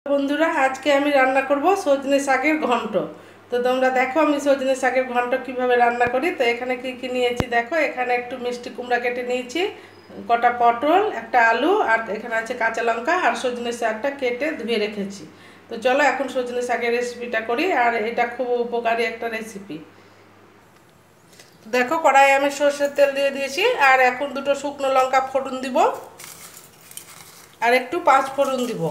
বন্ধুরা আজকে আমি রান্না করব সজনে শাকের ঘন্ট। তো তোমরা দেখো আমি সজনে শাকের ঘন্ট কিভাবে রান্না করি। তো এখানে কি কি নিয়েছি দেখো, এখানে একটু মিষ্টি কুমড়া কেটে নিয়েছি, কটা পটল, একটা আলু, আর এখানে আছে কাঁচা লঙ্কা, আর সজনে শাকটা কেটে ধুয়ে রেখেছি। তো চলো এখন সজনে শাকের রেসিপিটা করি, আর এটা খুব উপকারী একটা রেসিপি। দেখো কড়াইয়ে আমি সরষের তেল দিয়ে দিয়েছি, আর এখন দুটো শুকনো লঙ্কা ফোড়ন দিব, আর একটু পাঁচ ফোড়ন দিব।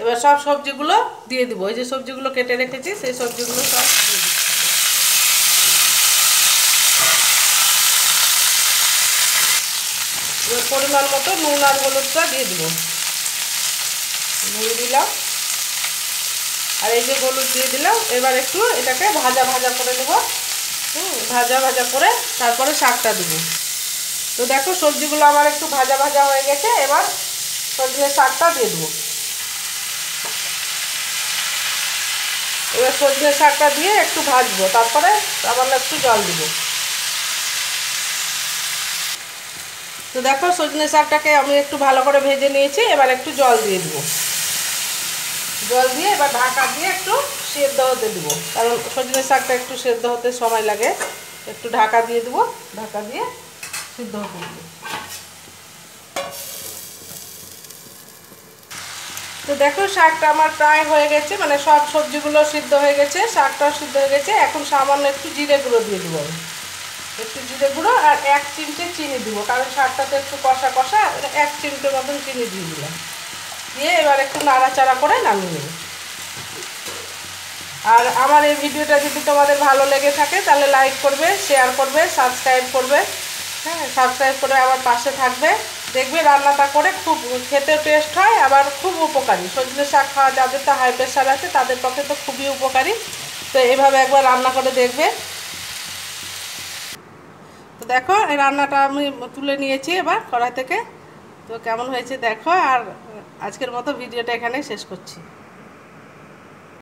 এবার সব সবজিগুলো দিয়ে দিব, এই যে সবজিগুলো কেটে রেখেছি সেই সবজিগুলো সব দিয়ে দিব। এবার পরিমাণ মতো নুন আর হলুদটা দিয়ে দিব, নুন দিলাম আর এই যে হলুদ দিয়ে দিলাম। এবার একটু এটাকে ভাজা ভাজা করে দেবো, ভাজা ভাজা করে তারপরে শাকটা দেবো। তো দেখো সবজিগুলো আমার একটু ভাজা ভাজা হয়ে গেছে, এবার সজনে শাকটা দিয়ে দেবো। এবার সজনে শাকটা দিয়ে একটু ভাজবো, তারপরে আবার একটু জল দিব। তো দেখো সজনে শাকটাকে আমি একটু ভালো করে ভেজে নিয়েছি, এবার একটু জল দিয়ে দেবো। জল দিয়ে এবার ঢাকা দিয়ে একটু সেদ্ধ হতে দেবো, কারণ সজনে শাকটা একটু সেদ্ধ হতে সময় লাগে। একটু ঢাকা দিয়ে দেবো, ঢাকা দিয়ে সিদ্ধ হতে দেবো। তো দেখো শাকটা আমার প্রায় হয়ে গেছে, মানে সব সবজিগুলো সিদ্ধ হয়ে গেছে, শাকটাও সিদ্ধ হয়ে গেছে। এখন সামান্য একটু জিরে গুঁড়ো দিয়ে দেবো, একটু জিরে গুঁড়ো আর 1 চিমটে চিনি দিব, কারণ শাকটা তো একটু কষা কষা, 1 চিমটে মতন চিনি দিয়ে দিলাম। দিয়ে এবার একটু নাড়াচাড়া করে নামিয়ে নেব। আর আমার এই ভিডিওটা যদি তোমাদের ভালো লেগে থাকে তাহলে লাইক করবে, শেয়ার করবে, সাবস্ক্রাইব করবে। হ্যাঁ, সাবস্ক্রাইব করে আমার পাশে থাকবে। দেখবে রান্নাটা করে খুব খেতে টেস্ট হয়, আবার খুব উপকারী। সজনে শাক খাওয়া যাদের তো হাই প্রেশার আছে তাদের পক্ষে তো খুবই উপকারী। তো এইভাবে একবার রান্না করে দেখবে। তো দেখো এই রান্নাটা আমি তুলে নিয়েছি এবার কড়াই থেকে। তো কেমন হয়েছে দেখো, আর আজকের মতো ভিডিওটা এখানেই শেষ করছি।